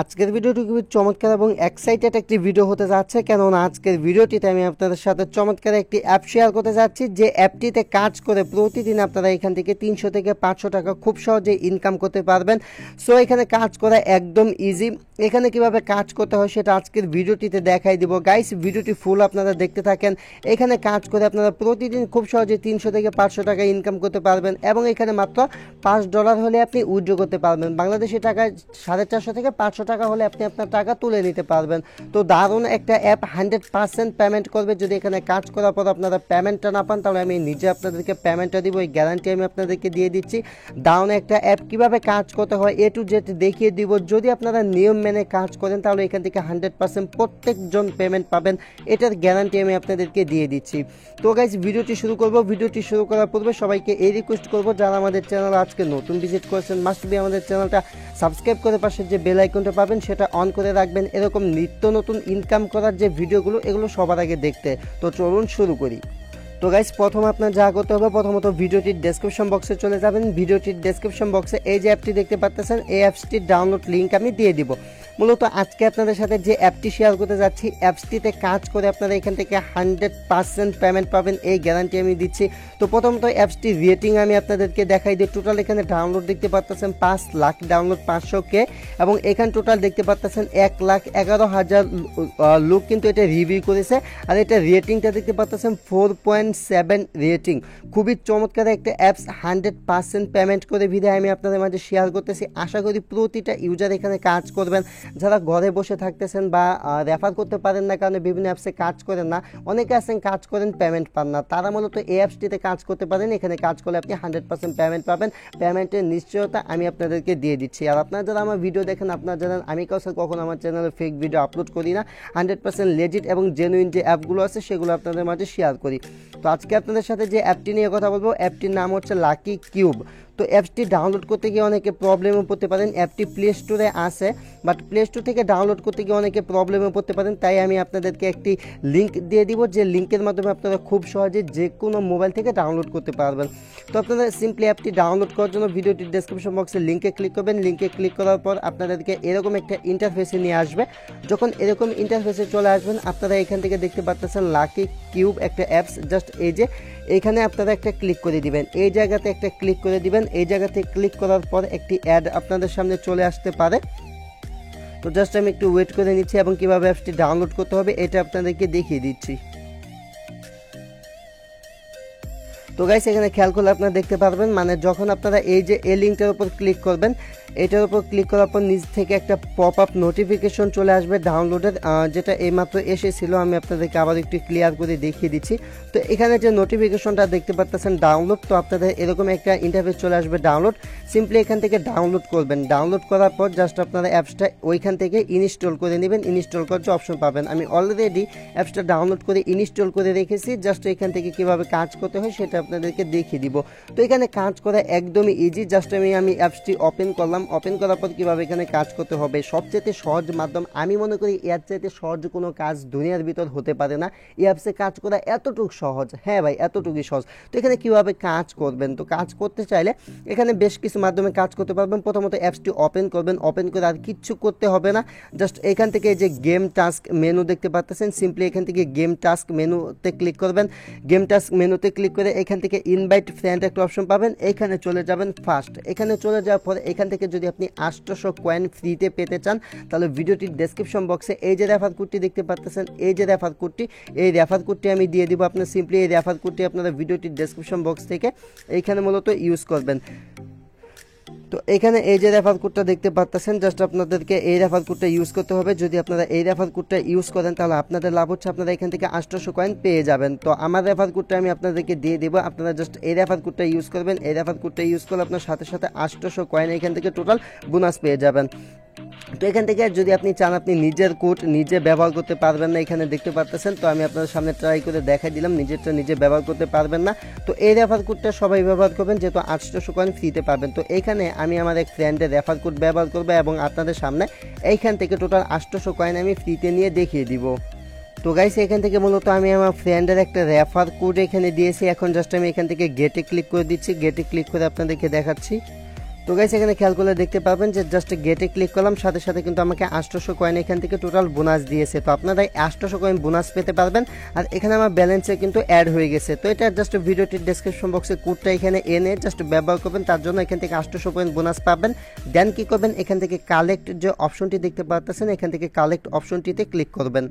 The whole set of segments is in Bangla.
আজকের ভিডিওটি খুবই চমৎকার এবং এক্সাইটেড একটি ভিডিও হতে যাচ্ছে, কেননা আজকের ভিডিওটিতে আমি আপনাদের সাথে চমৎকার একটি অ্যাপ শেয়ার করতে যাচ্ছি। যে অ্যাপটিতে কাজ করে প্রতিদিন আপনারা এখান থেকে 300 থেকে 500 টাকা খুব সহজে ইনকাম করতে পারবেন। সো এখানে কাজ করা একদম ইজি। এখানে কিভাবে কাজ করতে হয় সেটা আজকের ভিডিওটিতে দেখাই দিব। গাইস, ভিডিওটি ফুল আপনারা দেখতে থাকেন। এখানে কাজ করে আপনারা প্রতিদিন খুব সহজে 300 থেকে 500 টাকা ইনকাম করতে পারবেন এবং এখানে মাত্র $5 হলে আপনি উইথড্র করতে পারবেন। বাংলাদেশি টাকায় 450 থেকে 500 টাকা হলে আপনি আপনার টাকা তুলে নিতে পারবেন। তো দারুণ একটা অ্যাপ, 100% পেমেন্ট করবে। যদি এখানে কাজ করার পর আপনারা পেমেন্টটা না পান তাহলে আমি নিজে আপনাদেরকে পেমেন্টটা দিব, এই গ্যারান্টি আমি আপনাদেরকে দিয়ে দিচ্ছি। দারুণ একটা অ্যাপ, কীভাবে কাজ করতে হয় A to Z দেখিয়ে দিব। যদি আপনারা নিয়ম মেনে কাজ করেন তাহলে এখান থেকে 100% প্রত্যেকজন পেমেন্ট পাবেন, এটার গ্যারান্টি আমি আপনাদেরকে দিয়ে দিচ্ছি। তো গাইজ, ভিডিওটি শুরু করব। ভিডিওটি শুরু করার পূর্বে সবাইকে এই রিকোয়েস্ট করব, যারা আমাদের চ্যানেল আজকে নতুন ভিজিট করেছেন মাস্ট বি আমাদের চ্যানেলটা সাবস্ক্রাইব করে পাশে যে বেল আইকনটা পাবেন সেটা অন করে রাখবেন, এরকম নিত্য নতুন ইনকাম করার যে ভিডিওগুলো এগুলো সবার আগে দেখতে। তো চলুন শুরু করি। তো গাইস, প্রথম আপনার যা করতে হবে, প্রথমত ভিডিওটির ডেসক্রিপশন বক্সে চলে যাবেন। ভিডিওটির ডেসক্রিপশন বক্সে এই যে অ্যাপটি দেখতে পাচ্ছেন, এই অ্যাপসটির ডাউনলোড লিঙ্ক আমি দিয়ে দিব। মূলত আজকে আপনাদের সাথে যে অ্যাপটি শেয়ার করতে যাচ্ছি, অ্যাপসটিতে কাজ করে আপনারা এখান থেকে 100% পেমেন্ট পাবেন, এই গ্যারান্টি আমি দিচ্ছি। তো প্রথমত অ্যাপসটি রেটিং আমি আপনাদেরকে দেখাই দিই। টোটাল এখানে ডাউনলোড দেখতে পাচ্ছেন 5 লাখ ডাউনলোড, 500K, এবং এখানে টোটাল দেখতে পাচ্ছেন 1,11,000 লোক কিন্তু এটা রিভিউ করেছে। আর এটা রেটিংটা দেখতে পাচ্ছেন 4.7 রেটিং। খুবই চমৎকার একটা অ্যাপস, 100% পেমেন্ট করে ভিডিও আমি আপনাদের মাঝে শেয়ার করতেছি। আশা করি প্রতিটা ইউজার এখানে কাজ করবেন। যারা ঘরে বসে থাকতেছেন বা রেফার করতে পারেন না কারণে বিভিন্ন অ্যাপসে কাজ করেন না, অনেকে আছেন কাজ করেন পেমেন্ট পান না, তারা মূলত এই অ্যাপসটিতে কাজ করতে পারেন। এখানে কাজ করলে আপনি 100% পেমেন্ট পাবেন, পেমেন্টের নিশ্চয়তা আমি আপনাদেরকে দিয়ে দিচ্ছি। আর আপনারা যারা আমার ভিডিও দেখেন আপনারা জানেন আমি কখনো আমার চ্যানেলে ফেক ভিডিও আপলোড করি না, 100% লেজিট এবং জেনুইন যে অ্যাপগুলো আছে সেগুলো আপনাদের মাঝে শেয়ার করি। তো আজকে আপনাদের সাথে যে অ্যাপটি নিয়ে কথা বলবো, অ্যাপটির নাম হচ্ছে লাকি কিউব। তো অ্যাপসটি ডাউনলোড করতে গিয়ে অনেকে প্রবলেমে পড়তে পারেন। অ্যাপটি প্লে স্টোরে আসে, বাট প্লে স্টোর থেকে ডাউনলোড করতে গিয়ে অনেকে প্রবলেমে পড়তে পারেন। তাই আমি আপনাদেরকে একটি লিঙ্ক দিয়ে দিব, যে লিঙ্কের মাধ্যমে আপনারা খুব সহজে যে কোনো মোবাইল থেকে ডাউনলোড করতে পারবেন। তো আপনারা সিম্পলি অ্যাপটি ডাউনলোড করার জন্য ভিডিওটির ডেসক্রিপশন বক্সে লিঙ্কে ক্লিক করবেন। লিঙ্কে ক্লিক করার পর আপনাদেরকে এরকম একটা ইন্টারফেসে নিয়ে আসবে। যখন এরকম ইন্টারফেসে চলে আসবেন, আপনারা এখান থেকে দেখতে পাচ্ছেন লাকি কিউব একটা অ্যাপস। জাস্ট এই যে এখানে আপনারা একটা ক্লিক করে দিবেন, এই জায়গাতে একটা ক্লিক করে দিবেন। এই জায়গাতে ক্লিক করার পর একটি অ্যাড আপনাদের সামনে চলে আসতে পারে। তো জাস্ট আমি একটু ওয়েট করে নিচ্ছি এবং কিভাবে অ্যাপসটি ডাউনলোড করতে হবে এটা আপনাদেরকে দেখিয়ে দিচ্ছি। তো গাইস, এখানে খেয়াল করলে আপনারা দেখতে পারবেন, মানে যখন আপনারা এই যে এই লিঙ্কটার উপর ক্লিক করবেন, এটার উপর ক্লিক করার পর নিচ থেকে একটা পপ আপ নোটিফিকেশন চলে আসবে ডাউনলোডের, যেটা এইমাত্র এসেছিল। আমি আপনাদেরকে আবার একটু ক্লিয়ার করে দেখিয়ে দিচ্ছি। তো এখানে যে নোটিফিকেশনটা দেখতে পাচ্ছেন ডাউনলোড, তো আপনাদের এরকম একটা ইন্টারফেস চলে আসবে ডাউনলোড। সিম্পলি এখান থেকে ডাউনলোড করবেন। ডাউনলোড করার পর জাস্ট আপনারা অ্যাপসটা ওইখান থেকে ইনস্টল করে নেবেন। ইনস্টল করার যে অপশন পাবেন, আমি অলরেডি অ্যাপসটা ডাউনলোড করে ইনস্টল করে রেখেছি। জাস্ট এখান থেকে কীভাবে কাজ করতে হয় সেটা আপনাদেরকে দেখিয়ে দিব। তো এখানে কাজ করা একদমই ইজি। জাস্ট আমি অ্যাপসটি ওপেন করলাম। ওপেন করার পর কীভাবে এখানে কাজ করতে হবে, সবচেয়ে সহজ মাধ্যম আমি মনে করি এর চাইতে সহজ কোনো কাজ দুনিয়ার ভিতর হতে পারে না। এই অ্যাপসে কাজ করা এতটুকু সহজ, হ্যাঁ ভাই এতটুকুই সহজ। তো এখানে কীভাবে কাজ করবেন, তো কাজ করতে চাইলে এখানে বেশ কিছু মাধ্যমে কাজ করতে পারবেন। প্রথমত অ্যাপসটি ওপেন করবেন। ওপেন করে আর কিচ্ছু করতে হবে না, জাস্ট এখান থেকে এই যে গেম টাস্ক মেনু দেখতে পাচ্ছেন, সিম্পলি এখান থেকে গেম টাস্ক মেনুতে ক্লিক করবেন। গেম টাস্ক মেনুতে ক্লিক করে এখান থেকে ইনভাইট ফ্রেন্ড একটা অপশন পাবেন, এখানে চলে যাবেন ফার্স্ট। এখানে চলে যাওয়ার পর এখান থেকে যদি আপনি 800 কয়েন ফ্রিতে পেতে চান তাহলে ভিডিওটির ডেসক্রিপশন বক্সে এই যে রেফার কোডটি দেখতে পাচ্ছেন, এই যে রেফার কোডটি, এই রেফার কোডটি আমি দিয়ে দিব। আপনার সিম্পলি এই রেফার কোডটি আপনারা ভিডিওটির ডেসক্রিপশন বক্স থেকে এইখানে মূলত ইউজ করবেন। তো এখানে এই যে রেফার কোডটা দেখতে পাচ্ছেন, জাস্ট আপনাদেরকে এই রেফার কোডটা ইউজ করতে হবে। যদি আপনারা এই রেফার কোডটা ইউজ করেন তাহলে আপনাদের লাভ হচ্ছে আপনারা এখান থেকে 800 কয়েন পেয়ে যাবেন। তো আমার রেফার কোডটা আমি আপনাদেরকে দিয়ে দেবো, আপনারা জাস্ট এই রেফার কোডটা ইউজ করবেন। এই রেফার কোডটা ইউজ করলে আপনার সাথে সাথে 800 কয়েন এখান থেকে টোটাল বোনাস পেয়ে যাবেন। তো এখান থেকে যদি আপনি চান আপনি নিজের কোড নিজে ব্যবহার করতে পারবেন না, এখানে দেখতে পাচ্ছেন। তো আমি আপনাদের সামনে ট্রাই করে দেখাই দিলাম, নিজেরটা নিজে ব্যবহার করতে পারবেন না। তো এই রেফার কোডটা সবাই ব্যবহার করবেন, যেহেতু 800 কয়েন ফ্রিতে পাবেন। তো এখানে আমি আমার এক ফ্রেন্ডের রেফার কোড ব্যবহার করবো এবং আপনাদের সামনে এইখান থেকে টোটাল 800 কয়েন আমি ফ্রিতে নিয়ে দেখিয়ে দিব। তো গাইস, এখান থেকে মূলত আমি আমার ফ্রেন্ডের একটা রেফার কোড এখানে দিয়েছি। এখন জাস্ট আমি এখান থেকে গেটে ক্লিক করে দিচ্ছি। গেটে ক্লিক করে আপনাদেরকে দেখাচ্ছি। তো গাইস এখানে খেয়াল করলে দেখতে পাবেন যে জাস্ট গেটে ক্লিক করলাম, সাথে সাথে কিন্তু আমাকে 800 কয়েন এখান থেকে টোটাল বোনাস দিয়েছে। তো আপনারা 800 কয়েন বোনাস পেতে পারবেন। আর এখানে আমার ব্যালেন্সে কিন্তু অ্যাড হয়ে গেছে। তো এটা জাস্ট ভিডিওটির ডেসক্রিপশন বক্সে কোডটা এখানে এনে জাস্ট ব্যবহার করবেন, তার জন্য এখান থেকে 800 কয়েন বোনাস পাবেন। দেন কি করবেন, এখান থেকে কালেক্ট যে অপশনটি দেখতে পাচ্ছেন, এখান থেকে কালেক্ট অপশনটিতে ক্লিক করবেন।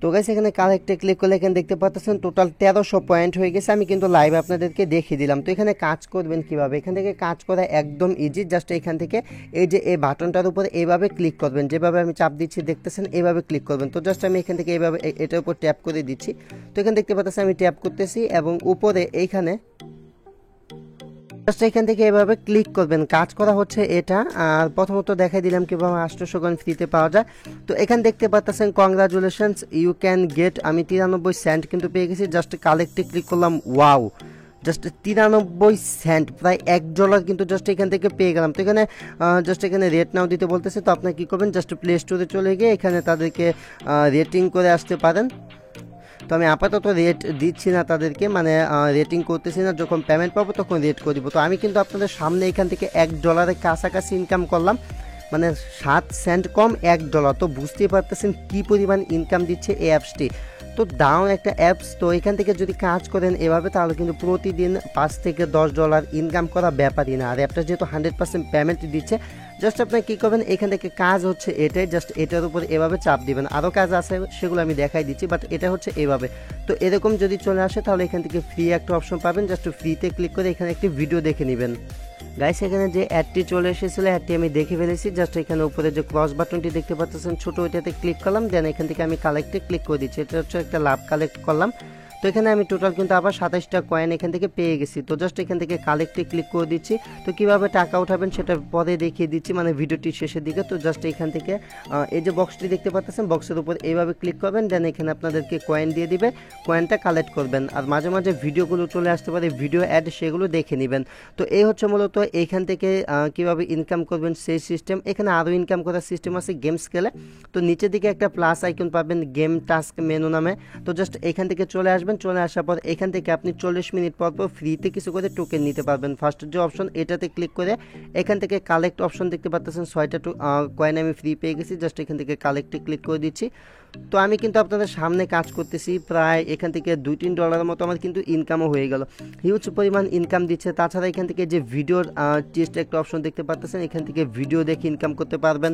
তো গাইস এখানে কালেক্টে ক্লিক করলে এখানে দেখতে পাচ্ছেন টোটাল 1300 পয়েন্ট হয়ে গেছে। আমি কিন্তু লাইভ আপনাদেরকে দেখিয়ে দিলাম। তো এখানে কাজ করবেন কিভাবে, এখান থেকে কাজ করা একদম ইজি। জাস্ট এখান থেকে এই যে এই বাটনটার উপরে এইভাবে ক্লিক করবেন, যেভাবে আমি চাপ দিচ্ছি দেখতেছেন, এইভাবে ক্লিক করবেন। তো জাস্ট আমি এখান থেকে এইভাবে এটার উপর ট্যাপ করে দিচ্ছি। তো এখানে দেখতে পাচ্ছেন আমি ট্যাপ করতেছি এবং উপরে এইখানে জাস্ট এখান থেকে এভাবে ক্লিক করবেন। কাজ করা হচ্ছে এটা। আর প্রথমত দেখাই দিলাম কিভাবে 800 কয়েন ফ্রিতে পাওয়া যায়। তো এখানে দেখতে পাচ্ছেন কংগ্রাচুলেশনস ইউ ক্যান গেট, আমি 93 সেন্ট কিন্তু পেয়ে গেছি। জাস্ট কালেক্টে ক্লিক করলাম, ওয়াও জাস্ট 93 সেন্ট, প্রায় $1 কিন্তু জাস্ট এখান থেকে পেয়ে গেলাম। তো এখানে জাস্ট এখানে রেট নাও দিতে বলতেছে। তো আপনার কী করবেন, জাস্ট প্লে স্টোরে চলে গিয়ে এখানে তাদেরকে রেটিং করে আসতে পারেন। তো আমি আপাতত রেট দিচ্ছি না তাদেরকে, মানে রেটিং করতেছি না, যখন পেমেন্ট পাবো তখন রেট করে দিব। তো আমি কিন্তু আপনাদের সামনে এখান থেকে $1 কাছাকাছি ইনকাম করলাম, মানে 7 সেন্ট কম $1। তো বুঝতেই পারতেছেন কী পরিমাণ ইনকাম দিচ্ছে এই অ্যাপসটি। তো দারুণ একটা অ্যাপস। তো এখান থেকে যদি কাজ করেন এভাবে, তাহলে কিন্তু প্রতিদিন $5 থেকে $10 ইনকাম করা ব্যাপারই না। আর অ্যাপটা যেহেতু 100% পেমেন্ট দিচ্ছে, জাস্ট আপনার কী করবেন, এখান থেকে কাজ হচ্ছে এটাই, জাস্ট এটার উপর এভাবে চাপ দিবেন। আরও কাজ আছে সেগুলো আমি দেখাই দিচ্ছি, বাট এটা হচ্ছে এভাবে। তো এরকম যদি চলে আসে তাহলে এখান থেকে ফ্রি একটা অপশন পাবেন, জাস্ট ফ্রিতে ক্লিক করে এখানে একটি ভিডিও দেখে নেবেন। গাইস এখানে যে অ্যাডটি চলে এসেছিল, অ্যাডটি আমি দেখে ফেলেছি। জাস্ট এখানে উপরে যে ক্রস বাটনটি দেখতে পাচ্ছেন ছোট, ওইটাতে ক্লিক করলাম। দেন এখান থেকে আমি কালেক্টে ক্লিক করে দিচ্ছি। এটা হচ্ছে একটা লাভ কালেক্ট করলাম। তো এখানে আমি টোটাল কিন্তু আবার 27টা কয়েন এখান থেকে পেয়ে গেছি। তো জাস্ট এখান থেকে কালেক্টে ক্লিক করে দিচ্ছি। তো কিভাবে টাকা উঠাবেন সেটা পরে দেখিয়ে দিচ্ছি, মানে ভিডিওটি শেষের দিকে। তো জাস্ট এখান থেকে এই যে বক্সটি দেখতে পাচ্ছেন, বক্সের উপর এইভাবে ক্লিক করবেন। দেন এখানে আপনাদেরকে কয়েন দিয়ে দিবে, কয়েনটা কালেক্ট করবেন। আর মাঝে মাঝে ভিডিওগুলো চলে আসতে পারে, ভিডিও অ্যাড, সেগুলো দেখে নেবেন। তো এই হচ্ছে মূলত এইখান থেকে কিভাবে ইনকাম করবেন সেই সিস্টেম। এখানে আরও ইনকাম করার সিস্টেম আছে গেম স্কেলে। তো নিচের দিকে একটা প্লাস আইকন পাবেন গেম টাস্ক মেনু নামে। তো জাস্ট এখান থেকে চলে আসবেন, চলে আসার পর এখান থেকে আপনি 40 মিনিট পর পর ফ্রিতে কিছু করে টোকেন নিতে পারবেন। ফার্স্ট যে অপশন এটাতে ক্লিক করে এখান থেকে কালেক্ট অপশন দেখতে পাচ্ছেন, 6টা কয়েন আমি ফ্রি পেয়ে গেছি। জাস্ট এখান থেকে কালেক্টে ক্লিক করে দিচ্ছি। তো আমি কিন্তু আপনাদের সামনে কাজ করতেছি, প্রায় এখান থেকে $2-3 মতো আমার কিন্তু ইনকামও হয়ে গেল। হিউজ পরিমাণ ইনকাম দিচ্ছে। তাছাড়া এখান থেকে যে ভিডিওর টেস্ট একটা অপশন দেখতে পাচ্ছেন, এখান থেকে ভিডিও দেখে ইনকাম করতে পারবেন।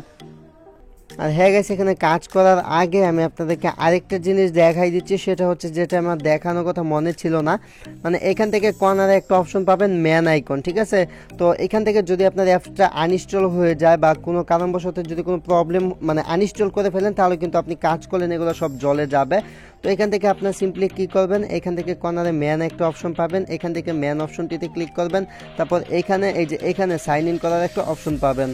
আর হ্যাঁ গাইস, এখানে কাজ করার আগে আমি আপনাদেরকে আরেকটা জিনিস দেখাই দিচ্ছি, সেটা হচ্ছে যেটা আমার দেখানোর কথা মনে ছিল না। মানে এখান থেকে কর্নারে একটা অপশন পাবেন ম্যান আইকন, ঠিক আছে। তো এখান থেকে যদি আপনার অ্যাপটা আনইনস্টল হয়ে যায় বা কোনো কারণবশত যদি কোনো প্রবলেম, মানে আনইনস্টল করে ফেলেন, তাহলে কিন্তু আপনি কাজ করলেন এগুলো সব জলে যাবে। তো এখান থেকে আপনার সিম্পলি কী করবেন, এখান থেকে কর্নারে ম্যান একটা অপশন পাবেন, এখান থেকে ম্যান অপশনটিতে ক্লিক করবেন। তারপর এখানে এই যে এখানে সাইন ইন করার একটা অপশন পাবেন।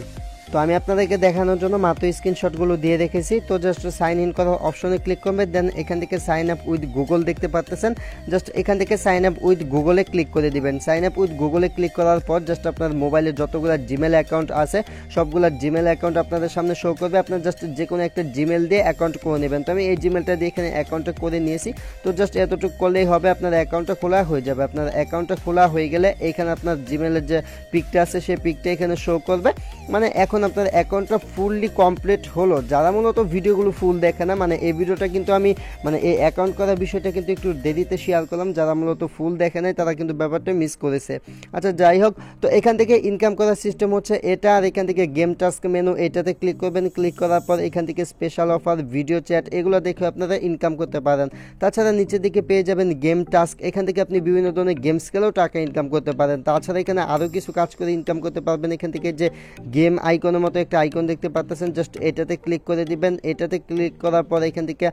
তো আমি আপনাদেরকে দেখানোর জন্য মাত্র স্ক্রিনশটগুলো দিয়ে রেখেছি। তো জাস্ট সাইন ইন করার অপশনে ক্লিক করবেন। দেন এখান থেকে সাইন আপ উইথ গুগল দেখতে পাচ্ছেন, জাস্ট এখান থেকে সাইন আপ উইথ গুগলে ক্লিক করে দিবেন। সাইন আপ উইথ গুগলে ক্লিক করার পর জাস্ট আপনার মোবাইলে যতগুলো জিমেল অ্যাকাউন্ট আছে সবগুলো জিমেল অ্যাকাউন্ট আপনাদের সামনে শো করবে। আপনার জাস্ট যে কোনো একটা জিমেল দিয়ে অ্যাকাউন্ট করে নেবেন। তো আমি এই জিমেলটা দিয়ে এখানে অ্যাকাউন্টটা করে নিয়েছি। তো জাস্ট এতটুকু করলেই হবে, আপনার অ্যাকাউন্টটা খোলা হয়ে যাবে। আপনার অ্যাকাউন্টটা খোলা হয়ে গেলে এখানে আপনার জিমেলের যে পিকটা আছে সেই পিকটা এখানে শো করবে। মানে এখন আপনার অ্যাকাউন্টটা ফুললি কমপ্লিট হলো। যারা মূলত ভিডিওগুলো ফুল দেখে না, মানে এই ভিডিওটা কিন্তু আমি মানে এই অ্যাকাউন্ট করার বিষয়টা কিন্তু একটু দেরিতে শেয়ার করলাম। যারা মূলত ফুল দেখে নাই তারা কিন্তু ব্যাপারটা মিস করেছে। আচ্ছা যাই হোক, তো এখান থেকে ইনকাম করার সিস্টেম হচ্ছে এটা। আর এখান থেকে গেম টাস্ক মেনু এটাতে ক্লিক করবেন। ক্লিক করার পর এখান থেকে স্পেশাল অফার, ভিডিও চ্যাট, এগুলো দেখে আপনারা ইনকাম করতে পারেন। তাছাড়া নিচের দিকে পেয়ে যাবেন গেম টাস্ক, এখান থেকে আপনি বিভিন্ন ধরনের গেমস খেলেও টাকা ইনকাম করতে পারেন। তাছাড়া এখানে আরও কিছু কাজ করে ইনকাম করতে পারবেন। এখান থেকে যে গেম আইকনের মতো একটা আইকন দেখতে পাচ্ছেন, জাস্ট এটাতে ক্লিক করে দিবেন। এটাতে ক্লিক করার পর এখান থেকে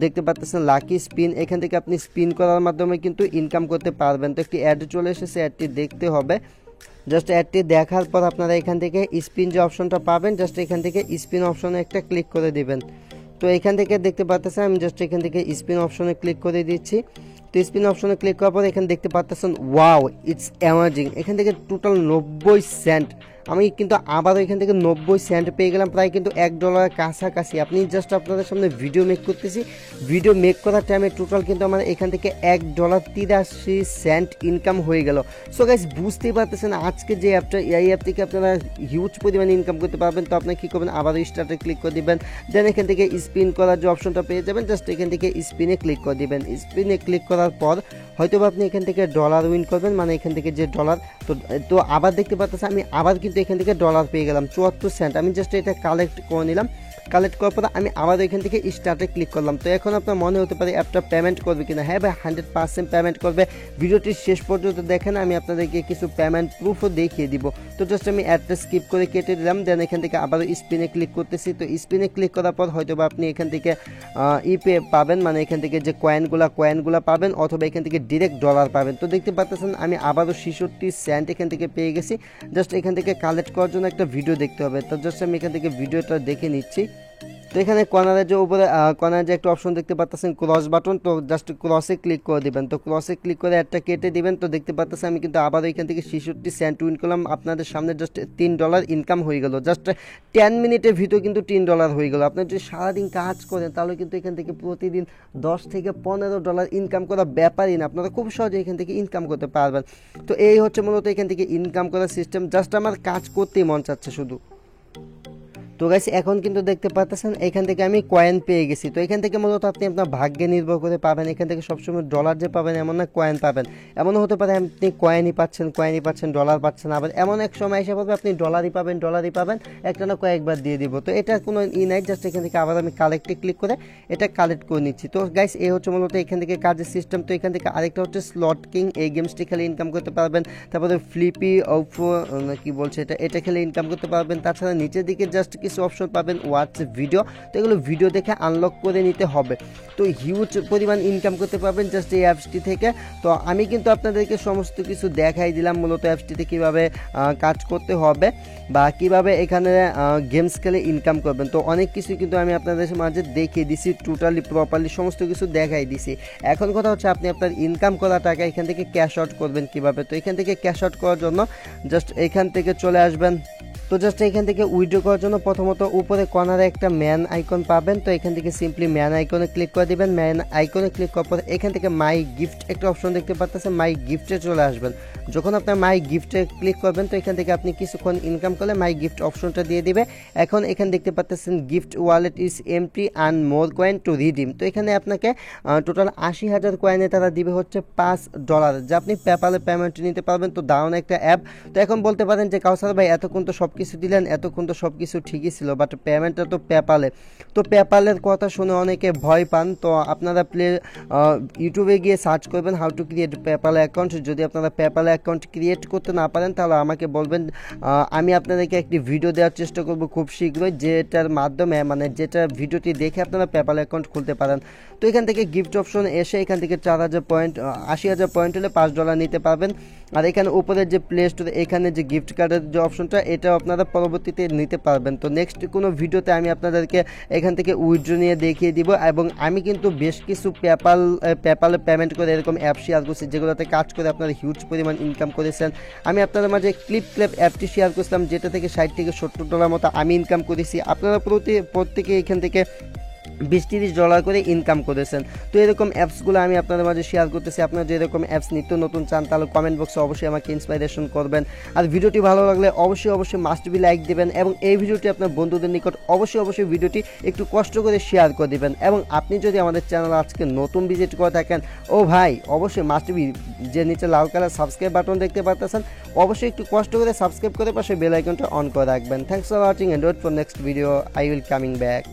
দেখতে পাচ্ছেন লাকি স্পিন, এখান থেকে আপনি স্পিন করার মাধ্যমে কিন্তু ইনকাম করতে পারবেন। তো একটি অ্যাড চলে এসেছে, অ্যাডটি দেখতে হবে। জাস্ট অ্যাডটি দেখার পর আপনারা এখান থেকে স্পিন যে অপশনটা পাবেন, জাস্ট এখান থেকে স্পিন অপশনে একটা ক্লিক করে দিবেন। তো এখান থেকে দেখতে পাচ্ছেন আমি জাস্ট এখান থেকে স্পিন অপশনে ক্লিক করে দিচ্ছি। তো স্পিন অপশনে ক্লিক করার পর এখানে দেখতে পাচ্ছেন ওয়াও ইটস অ্যামাজিং, এখান থেকে টোটাল 90 সেন্ট আমি কিন্তু আবারও এখান থেকে 90 সেন্ট পেয়ে গেলাম, প্রায় কিন্তু $1 কাছাকাছি। আপনি জাস্ট আপনাদের সামনে ভিডিও মেক করতেছি, ভিডিও মেক করার টাইমে টোটাল কিন্তু আমার এখান থেকে $1.83 ইনকাম হয়ে গেল। সো গাইস বুঝতেই পারতেছেন আজকে যে অ্যাপটা, এই অ্যাপ থেকে আপনারা হিউজ পরিমাণে ইনকাম করতে পারবেন। তো আপনি কী করবেন, আবারও স্টার্টে ক্লিক করে দিবেন, দেন এখান থেকে স্পিন করার যে অপশনটা পেয়ে যাবেন, জাস্ট এখান থেকে স্পিনে ক্লিক করে দিবেন। স্পিনে ক্লিক করার পর হয়তো আপনি এখান থেকে ডলার উইন করবেন, মানে এখান থেকে যে ডলার, তো আবার দেখতে পাচ্ছেন আমি আবার কিন্তু এখান থেকে ডলার পেয়ে গেলাম 74 সেন্ট। আমি জাস্ট এটা কালেক্ট করে নিলাম, কালেক্ট করার পর আমি আবার এখান থেকে স্টার্টে ক্লিক করলাম। তো এখন আপনার মনে হতে পারে অ্যাপটা পেমেন্ট করবে কিনা, হ্যাঁ ভাই 100% পেমেন্ট করবে। ভিডিওটির শেষ পর্যন্ত দেখেন, আমি আপনাদেরকে কিছু পেমেন্ট প্রুফও দেখিয়ে দিব। তো জাস্ট আমি অ্যাডটা স্কিপ করে কেটে দিলাম, দেন এখান থেকে আবারও স্পিনে ক্লিক করতেছি। তো স্পিনে ক্লিক করার পর হয়তো আপনি এখান থেকে ইপে পাবেন, মানে এখান থেকে যে কয়েনগুলো পাবেন, অথবা এখান থেকে ডিরেক্ট ডলার পাবেন। তো দেখতে পাচ্ছেন আমি আবারও 66 সেন্ট এখান থেকে পেয়ে গেছি। জাস্ট এখান থেকে কালেক্ট করার জন্য একটা ভিডিও দেখতে হবে। তো জাস্ট আমি এখান থেকে ভিডিওটা দেখে নিচ্ছি। তো এখানে কর্নারের যে উপরে কর্নারে যে একটা অপশন দেখতে পাচ্ছেন ক্রস বাটন, তো জাস্ট ক্রসে ক্লিক করে দিবেন। তো ক্রসে ক্লিক করে একটা কেটে দিবেন। তো দেখতে পাচ্ছেন আমি কিন্তু আবার এখান থেকে 66 সেন্ট উইন করলাম। আপনাদের সামনে জাস্ট $3 ইনকাম হয়ে গেল। জাস্ট 10 মিনিটের ভিতরে কিন্তু $3 হয়ে গেল। আপনি যদি সারাদিন কাজ করেন তাহলে কিন্তু এখান থেকে প্রতিদিন $10 থেকে $15 ইনকাম করা ব্যাপারই না, আপনারা খুব সহজে এখান থেকে ইনকাম করতে পারবেন। তো এই হচ্ছে মূলত এখান থেকে ইনকাম করার সিস্টেম। জাস্ট আমার কাজ করতেই মন চাচ্ছে শুধু। তো গাইস এখন কিন্তু দেখতে পাচ্ছেন এখান থেকে আমি কয়েন পেয়ে গেছি। তো এখান থেকে মূলত আপনি আপনার ভাগ্যে নির্ভর করে পাবেন। এখান থেকে সবসময় ডলার যে পাবেন এমন না, কয়েন পাবেন। এমনও হতে পারে আপনি কয়েনই পাচ্ছেন, ডলার পাচ্ছেন, আবার এমন এক সময় এসে পড়বে আপনি ডলারই পাবেন, একটা না কয়েকবার দিয়ে দিব। তো এটা কোনো নাই, জাস্ট এখান থেকে আবার আমি কালেক্টে ক্লিক করে এটা কালেক্ট করে নিচ্ছি। তো গাইস এই হচ্ছে মূলত এখান থেকে কাজের সিস্টেম। তো এখান থেকে আরেকটা হচ্ছে স্লট কিং, এই গেমসটি খেলে ইনকাম করতে পারবেন। তারপরে ফ্লিপি কি বলছে এটা খেলে ইনকাম করতে পারবেন। তাছাড়া নিচের দিকে জাস্ট কিছু অপশন পাবেন, ওয়াচ ভিডিও, তো এগুলো ভিডিও দেখে আনলক করে নিতে হবে। তো হিউজ পরিমাণ ইনকাম করতে পারবেন জাস্ট এই অ্যাপসটি থেকে। তো আমি কিন্তু আপনাদেরকে সমস্ত কিছু দেখাই দিলাম মূলত অ্যাপসটিতে কীভাবে কাজ করতে হবে বা কিভাবে এখানে গেমস খেলে ইনকাম করবেন। তো অনেক কিছু কিন্তু আমি আপনাদের মাঝে দেখিয়ে দিছি, টোটালি প্রপারলি সমস্ত কিছু দেখাই দিছি। এখন কথা হচ্ছে আপনি আপনার ইনকাম করা টাকা এখান থেকে ক্যাশ আউট করবেন কিভাবে। তো এখান থেকে ক্যাশ আউট করার জন্য জাস্ট এখান থেকে চলে আসবেন। তো জাস্ট এখান থেকে উইথড্র করার জন্য প্রথমত উপরে কর্নারে একটা ম্যান আইকন পাবেন। তো এখান থেকে সিম্পলি ম্যান আইকনে ক্লিক করে দিবেন। ম্যান আইকনে ক্লিক করার পর এখান থেকে মাই গিফট একটা অপশন দেখতে পাচ্ছেন, মাই গিফটে চলে আসবেন। যখন আপনার মাই গিফটে ক্লিক করবেন তো এখান থেকে আপনি কিছুক্ষণ ইনকাম করলে মাই গিফট অপশনটা দিয়ে দিবে। এখন এখানে দেখতে পাচ্ছেন gift wallet is empty and more coin to redeem. তো এখানে আপনাকে টোটাল 80,000 কয়েনে তারা দিবে হচ্ছে $5, যা আপনি পেপ্যালে পেমেন্ট নিতে পারবেন। তো দারুণ একটা অ্যাপ। তো এখন বলতে পারেন যে কাউসার ভাই এতক্ষণ তো সব কিছু দিলেন, এতক্ষণ তো সব কিছু ঠিকই ছিল, বাট পেমেন্টটা তো পেপ্যালে। তো পেপ্যালের কথা শুনে অনেকে ভয় পান। তো আপনারা ইউটিউবে গিয়ে সার্চ করবেন how to create PayPal account. যদি আপনারা পেপ্যাল অ্যাকাউন্ট ক্রিয়েট করতে না পারেন তাহলে আমাকে বলবেন, আমি আপনাদেরকে একটি ভিডিও দেওয়ার চেষ্টা করব খুব শীঘ্রই, যেটার মাধ্যমে মানে যেটা ভিডিওটি দেখে আপনারা পেপ্যাল অ্যাকাউন্ট খুলতে পারেন। তো এখান থেকে গিফট অপশন এসে এখান থেকে 4,000 পয়েন্ট, 80,000 পয়েন্ট হলে $5 নিতে পারবেন। আর এখানে উপরের যে প্লে স্টোর এখানে যে গিফট কার্ডের যে অপশনটা এটাও আপনারা পরবর্তীতে নিতে পারবেন। তো নেক্সট কোনো ভিডিওতে আমি আপনাদেরকে এখান থেকে উইথড্র নিয়ে দেখিয়ে দিব। এবং আমি কিন্তু বেশ কিছু পেপ্যালে পেমেন্ট করে এরকম অ্যাপ শেয়ার করছি যেগুলোতে কাজ করে আপনারা হিউজ পরিমাণ ইনকাম করেছেন। আমি আপনাদের মাঝে ক্লিপ অ্যাপটি শেয়ার করছিলাম যেটা থেকে $60 থেকে $70 মতো আমি ইনকাম করেছি। আপনারা প্রত্যেকে এখান থেকে $20-30 করে ইনকাম করেছেন। তো এরকম অ্যাপসগুলো আমি আপনাদের মাঝে শেয়ার করতেছি। আপনারা যে এরকম অ্যাপস নিত্য নতুন চান তাহলে কমেন্ট বক্সে অবশ্যই আমাকে ইন্সপাইরেশন করবেন। আর ভিডিওটি ভালো লাগলে অবশ্যই মাস্ট বি লাইক দেবেন এবং এই ভিডিওটি আপনার বন্ধুদের নিকট অবশ্যই ভিডিওটি একটু কষ্ট করে শেয়ার করে দেবেন। এবং আপনি যদি আমাদের চ্যানেল আজকে নতুন ভিজিট করে থাকেন, ও ভাই অবশ্যই মাস্ট বি যে নিচে লাল কালার সাবস্ক্রাইব বাটন দেখতে পাচ্ছেন, অবশ্যই একটু কষ্ট করে সাবস্ক্রাইব করে পাশে বেল আইকনটা অন করে রাখবেন। Thanks for watching and wait for next video, I will coming back.